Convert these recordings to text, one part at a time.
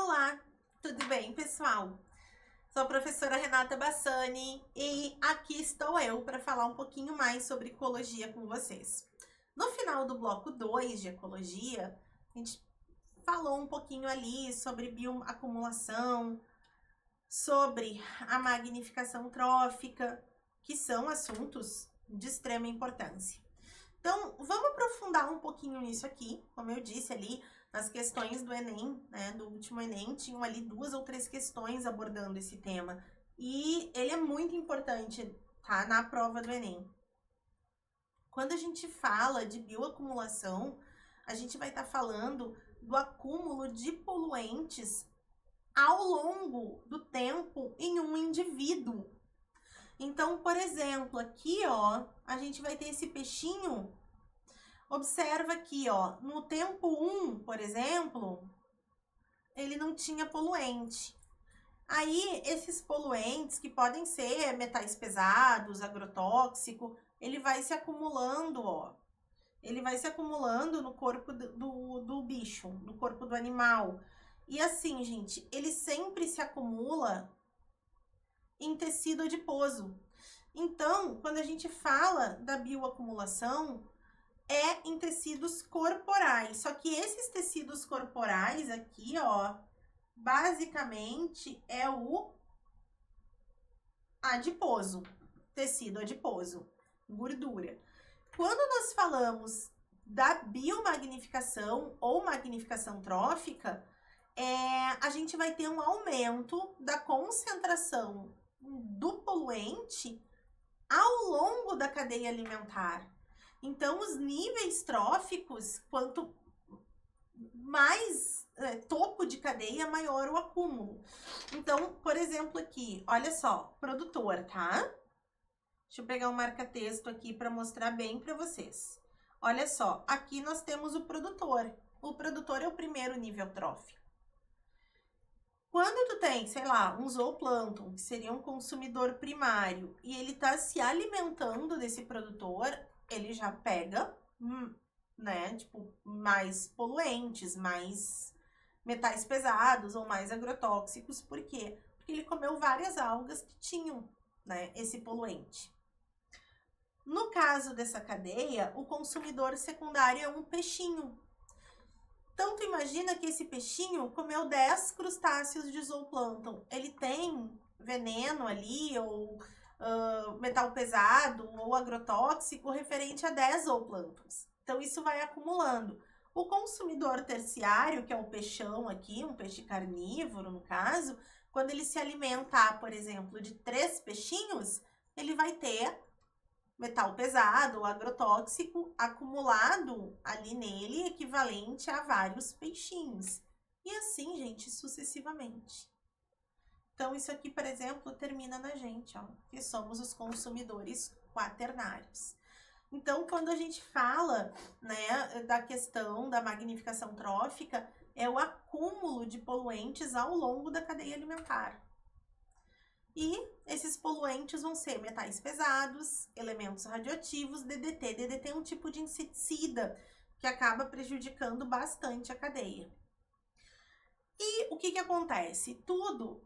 Olá, tudo bem, pessoal? Sou a professora Renata Bassani e aqui estou eu para falar um pouquinho mais sobre ecologia com vocês. No final do bloco 2 de ecologia, a gente falou um pouquinho ali sobre bioacumulação, sobre a magnificação trófica, que são assuntos de extrema importância. Então, vamos aprofundar um pouquinho nisso aqui. Como eu disse ali, nas questões do Enem, né, do último Enem, tinham ali 2 ou 3 questões abordando esse tema. E ele é muito importante, tá, na prova do Enem. Quando a gente fala de bioacumulação, a gente vai estar falando do acúmulo de poluentes ao longo do tempo em um indivíduo. Então, por exemplo, aqui, ó, a gente vai ter esse peixinho. Observa aqui, ó, no tempo 1, por exemplo, ele não tinha poluente. Aí, esses poluentes, que podem ser metais pesados, agrotóxico, ele vai se acumulando, ó. Ele vai se acumulando no corpo do bicho, no corpo do animal. E assim, gente, ele sempre se acumula em tecido adiposo. Então, quando a gente fala da bioacumulação, é em tecidos corporais. Só que esses tecidos corporais aqui, ó, basicamente é o adiposo, tecido adiposo, gordura. Quando nós falamos da biomagnificação ou magnificação trófica, a gente vai ter um aumento da concentração do poluente ao longo da cadeia alimentar. Então, os níveis tróficos, quanto mais topo de cadeia, maior o acúmulo. Então, por exemplo, aqui, olha só, produtor, tá? Deixa eu pegar um marca-texto aqui para mostrar bem para vocês. Olha só, aqui nós temos o produtor. O produtor é o primeiro nível trófico. Quando tu tem, sei lá, um zooplâncton, que seria um consumidor primário, e ele está se alimentando desse produtor, ele já pega, né, tipo, mais poluentes, mais metais pesados ou mais agrotóxicos. Por quê? Porque ele comeu várias algas que tinham, né, esse poluente. No caso dessa cadeia, o consumidor secundário é um peixinho. Então, tu imagina que esse peixinho comeu 10 crustáceos de zooplâncton. Ele tem veneno ali, ou metal pesado, ou agrotóxico, referente a 10 zooplânctons. Então, isso vai acumulando. O consumidor terciário, que é o peixão aqui, um peixe carnívoro, no caso, quando ele se alimentar, por exemplo, de 3 peixinhos, ele vai ter metal pesado ou agrotóxico acumulado ali nele, equivalente a vários peixinhos. E assim, gente, sucessivamente. Então, isso aqui, por exemplo, termina na gente, ó, que somos os consumidores quaternários. Então, quando a gente fala, né, da questão da magnificação trófica, é o acúmulo de poluentes ao longo da cadeia alimentar. E esses poluentes vão ser metais pesados, elementos radioativos, DDT. DDT é um tipo de inseticida que acaba prejudicando bastante a cadeia. E o que acontece? Tudo,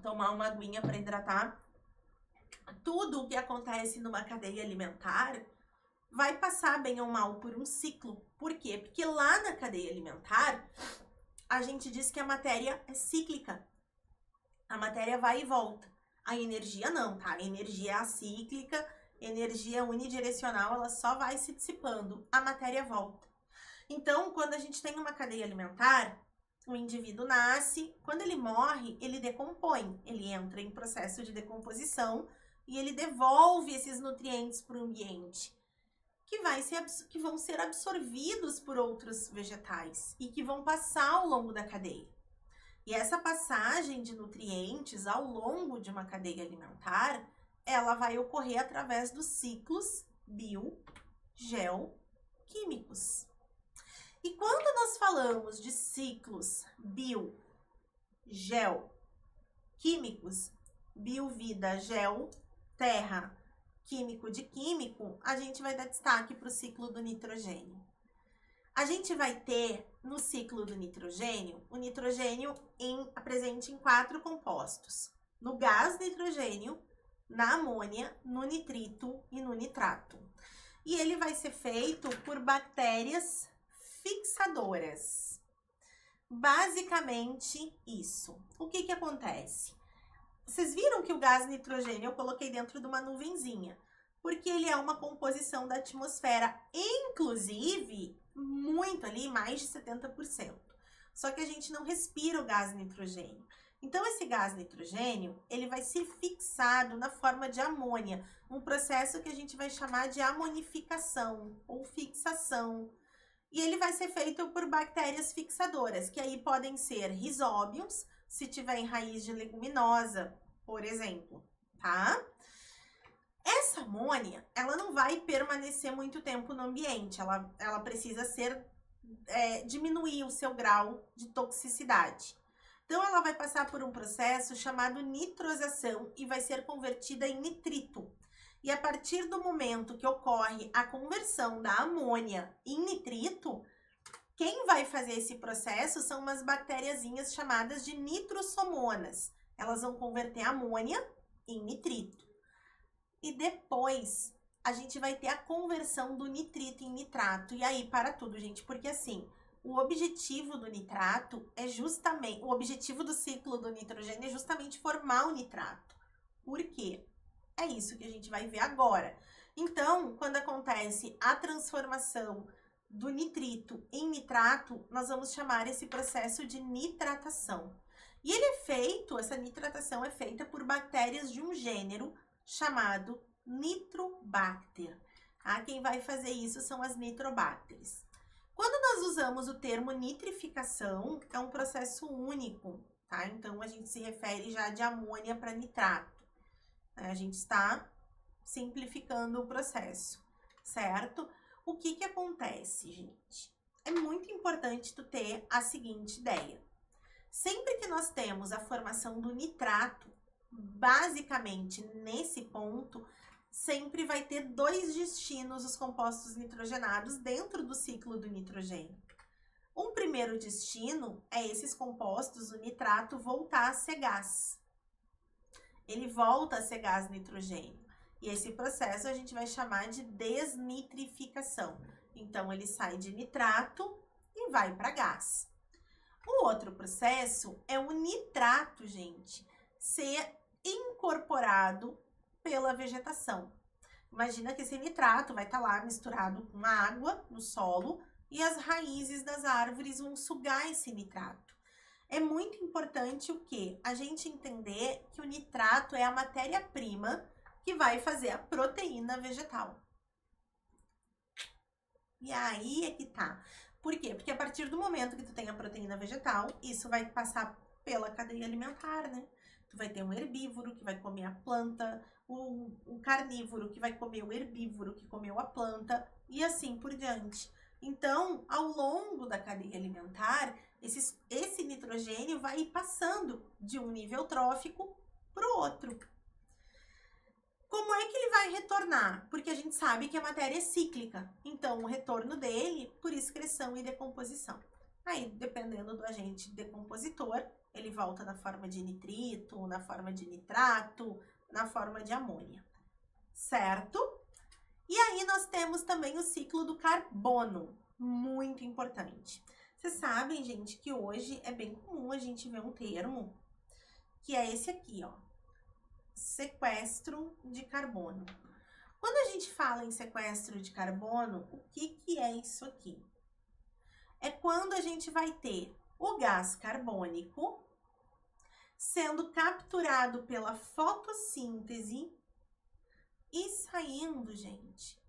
tomar uma aguinha para hidratar, tudo o que acontece numa cadeia alimentar vai passar bem ou mal por um ciclo. Por quê? Porque lá na cadeia alimentar, a gente diz que a matéria é cíclica. A matéria vai e volta. A energia não, tá? A energia é acíclica, energia unidirecional, ela só vai se dissipando. A matéria volta. Então, quando a gente tem uma cadeia alimentar, o indivíduo nasce, quando ele morre, ele decompõe. Ele entra em processo de decomposição e ele devolve esses nutrientes para o ambiente, que vão ser absorvidos por outros vegetais e que vão passar ao longo da cadeia. E essa passagem de nutrientes ao longo de uma cadeia alimentar, ela vai ocorrer através dos ciclos biogeoquímicos. E quando nós falamos de ciclos biogeoquímicos, bio, vida, geo, terra, químico de químico, a gente vai dar destaque para o ciclo do nitrogênio. A gente vai ter, no ciclo do nitrogênio, o nitrogênio presente em 4 compostos. No gás nitrogênio, na amônia, no nitrito e no nitrato. E ele vai ser feito por bactérias fixadoras. Basicamente isso. O que que acontece? Vocês viram que o gás nitrogênio eu coloquei dentro de uma nuvenzinha, porque ele é uma composição da atmosfera, inclusive, muito ali, mais de 70%. Só que a gente não respira o gás nitrogênio. Então, esse gás nitrogênio, ele vai ser fixado na forma de amônia, um processo que a gente vai chamar de amonificação ou fixação. E ele vai ser feito por bactérias fixadoras, que aí podem ser rizóbiums, se tiver em raiz de leguminosa, por exemplo, tá? Essa amônia, ela não vai permanecer muito tempo no ambiente, ela precisa diminuir o seu grau de toxicidade. Então, ela vai passar por um processo chamado nitrosação e vai ser convertida em nitrito. E a partir do momento que ocorre a conversão da amônia em nitrito, quem vai fazer esse processo são umas bactériazinhas chamadas de nitrosomonas. Elas vão converter a amônia em nitrito. E depois, a gente vai ter a conversão do nitrito em nitrato. E aí, para tudo, gente, porque assim, o objetivo do nitrato é justamente, o objetivo do ciclo do nitrogênio é justamente formar o nitrato. Por quê? É isso que a gente vai ver agora. Então, quando acontece a transformação do nitrito em nitrato, nós vamos chamar esse processo de nitratação. E ele é feito, essa nitratação é feita por bactérias de um gênero chamado Nitrobacter. Tá? Quem vai fazer isso são as nitrobacteres. Quando nós usamos o termo nitrificação, é um processo único, tá? Então, a gente se refere já de amônia para nitrato. A gente está simplificando o processo, certo? O que que acontece, gente? É muito importante tu ter a seguinte ideia. Sempre que nós temos a formação do nitrato, basicamente nesse ponto, sempre vai ter 2 destinos os compostos nitrogenados dentro do ciclo do nitrogênio. Um primeiro destino é esses compostos, o nitrato, voltar a ser gás. Ele volta a ser gás nitrogênio. E esse processo a gente vai chamar de desnitrificação. Então, ele sai de nitrato e vai para gás. O outro processo é o nitrato, gente, ser incorporado pela vegetação. Imagina que esse nitrato vai estar lá misturado com água no solo e as raízes das árvores vão sugar esse nitrato. É muito importante o quê? A gente entender que o nitrato é a matéria-prima que vai fazer a proteína vegetal. E aí é que tá. Por quê? Porque a partir do momento que tu tem a proteína vegetal, isso vai passar pela cadeia alimentar, né? Tu vai ter um herbívoro que vai comer a planta, um carnívoro que vai comer o herbívoro que comeu a planta e assim por diante. Então, ao longo da cadeia alimentar, esse nitrogênio vai ir passando de um nível trófico para o outro. Como é que ele vai retornar? Porque a gente sabe que a matéria é cíclica. Então, o retorno dele por excreção e decomposição. Aí, dependendo do agente decompositor, ele volta na forma de nitrito, na forma de nitrato, na forma de amônia. Certo? E aí, nós temos também o ciclo do carbono. Muito importante. Vocês sabem, gente, que hoje é bem comum a gente ver um termo que é esse aqui, ó. Sequestro de carbono. Quando a gente fala em sequestro de carbono, o que é isso aqui? É quando a gente vai ter o gás carbônico sendo capturado pela fotossíntese e saindo, gente,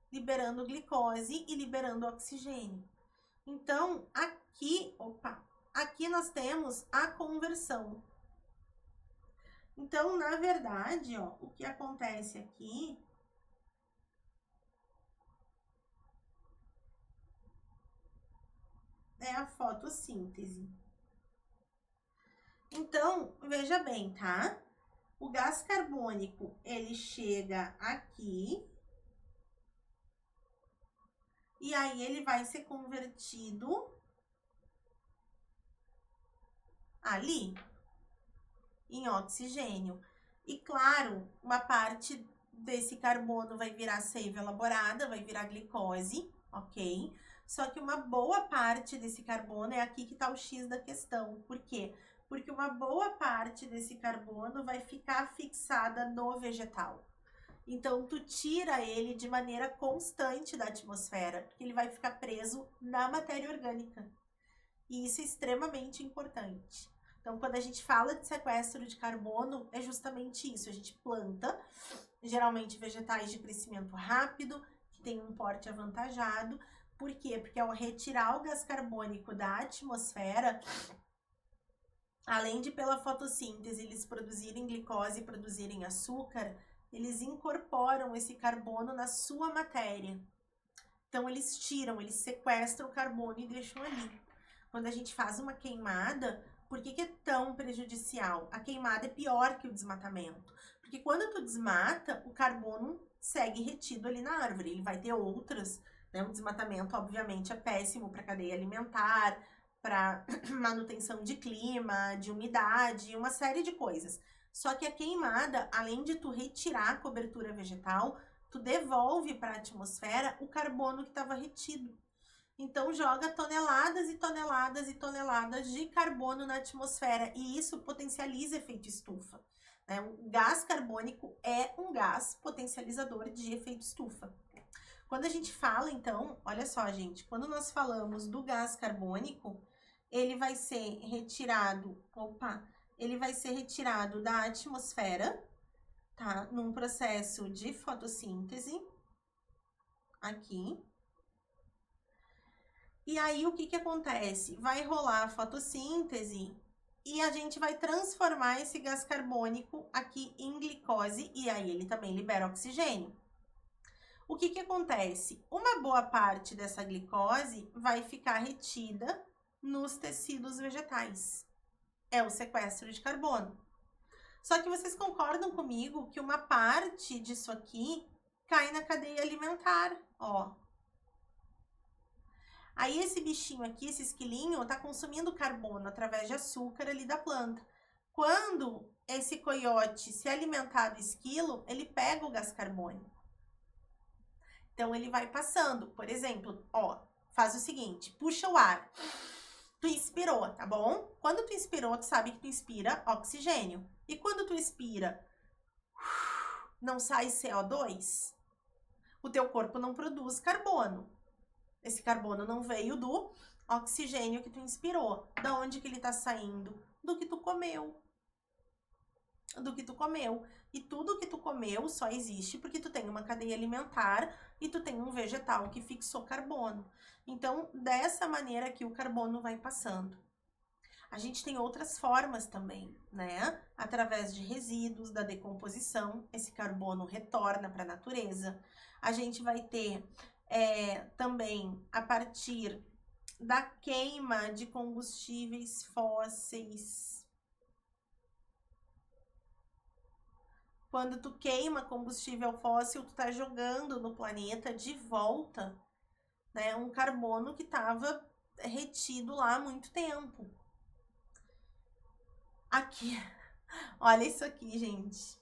liberando glicose e liberando oxigênio. Então, aqui nós temos a conversão. Então, na verdade, ó, o que acontece aqui é a fotossíntese. Então, veja bem, tá? O gás carbônico, ele chega aqui e aí ele vai ser convertido ali em oxigênio. E claro, uma parte desse carbono vai virar seiva elaborada, vai virar glicose, ok? Só que uma boa parte desse carbono é aqui que tá o X da questão. Por quê? Porque uma boa parte desse carbono vai ficar fixada no vegetal. Então, tu tira ele de maneira constante da atmosfera, porque ele vai ficar preso na matéria orgânica. E isso é extremamente importante. Então, quando a gente fala de sequestro de carbono, é justamente isso. A gente planta, geralmente vegetais de crescimento rápido, que tem um porte avantajado. Por quê? Porque ao retirar o gás carbônico da atmosfera, além de pela fotossíntese eles produzirem glicose e produzirem açúcar, eles incorporam esse carbono na sua matéria. Então, eles tiram, eles sequestram o carbono e deixam ali. Quando a gente faz uma queimada, por que é tão prejudicial? A queimada é pior que o desmatamento. Porque quando tu desmata, o carbono segue retido ali na árvore. Ele vai ter outras, né? O desmatamento, obviamente, é péssimo para a cadeia alimentar, para manutenção de clima, de umidade, uma série de coisas. Só que a queimada, além de tu retirar a cobertura vegetal, tu devolve para a atmosfera o carbono que estava retido. Então, joga toneladas e toneladas e toneladas de carbono na atmosfera. E isso potencializa efeito estufa. Né? O gás carbônico é um gás potencializador de efeito estufa. Quando a gente fala, então, olha só, gente. Quando nós falamos do gás carbônico, ele vai ser retirado... ele vai ser retirado da atmosfera, tá? Num processo de fotossíntese. Aqui. E aí, o que acontece? Vai rolar a fotossíntese e a gente vai transformar esse gás carbônico aqui em glicose e aí ele também libera oxigênio. O que acontece? Uma boa parte dessa glicose vai ficar retida nos tecidos vegetais. É o sequestro de carbono. Só que vocês concordam comigo que uma parte disso aqui cai na cadeia alimentar, ó. Aí esse bichinho aqui, esse esquilinho, tá consumindo carbono através de açúcar ali da planta. Quando esse coiote se alimentar do esquilo, ele pega o gás carbônico. Então ele vai passando, por exemplo, ó, faz o seguinte, puxa o ar. Tu inspirou, tá bom? Quando tu inspirou, tu sabe que tu inspira oxigênio. E quando tu expira, não sai CO2, o teu corpo não produz carbono. Esse carbono não veio do oxigênio que tu inspirou. Da onde que ele tá saindo? Do que tu comeu. Do que tu comeu. E tudo que tu comeu só existe porque tu tem uma cadeia alimentar e tu tem um vegetal que fixou carbono. Então, dessa maneira que o carbono vai passando. A gente tem outras formas também, né? Através de resíduos, da decomposição, esse carbono retorna para a natureza. A gente vai ter também a partir da queima de combustíveis fósseis. Quando tu queima combustível fóssil, tu tá jogando no planeta de volta, né, um carbono que estava retido lá há muito tempo. Aqui, olha isso aqui, gente.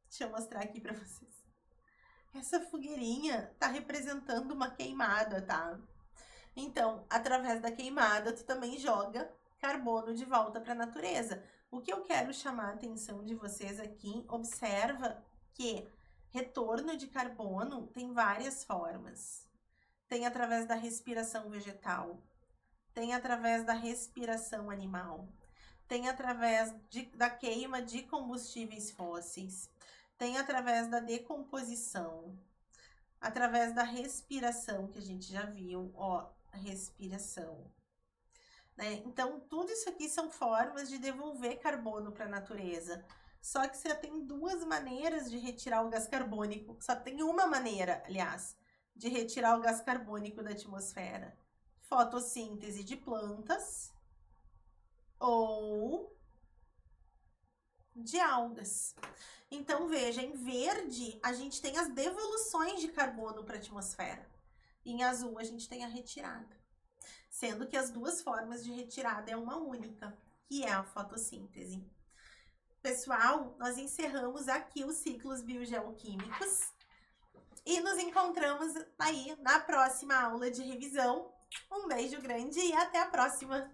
Deixa eu mostrar aqui pra vocês. Essa fogueirinha tá representando uma queimada, tá? Então, através da queimada, tu também joga carbono de volta para a natureza. O que eu quero chamar a atenção de vocês aqui, observa que retorno de carbono tem várias formas. Tem através da respiração vegetal, tem através da respiração animal, tem através da queima de combustíveis fósseis, tem através da decomposição, através da respiração, que a gente já viu, ó, respiração. Né? Então, tudo isso aqui são formas de devolver carbono para a natureza. Só que você tem duas maneiras de retirar o gás carbônico. Só tem uma maneira, aliás, de retirar o gás carbônico da atmosfera. Fotossíntese de plantas ou de algas. Então, veja, em verde, a gente tem as devoluções de carbono para a atmosfera. Em azul a gente tem a retirada. Sendo que as duas formas de retirada é uma única, que é a fotossíntese. Pessoal, nós encerramos aqui os ciclos biogeoquímicos e nos encontramos aí na próxima aula de revisão. Um beijo grande e até a próxima!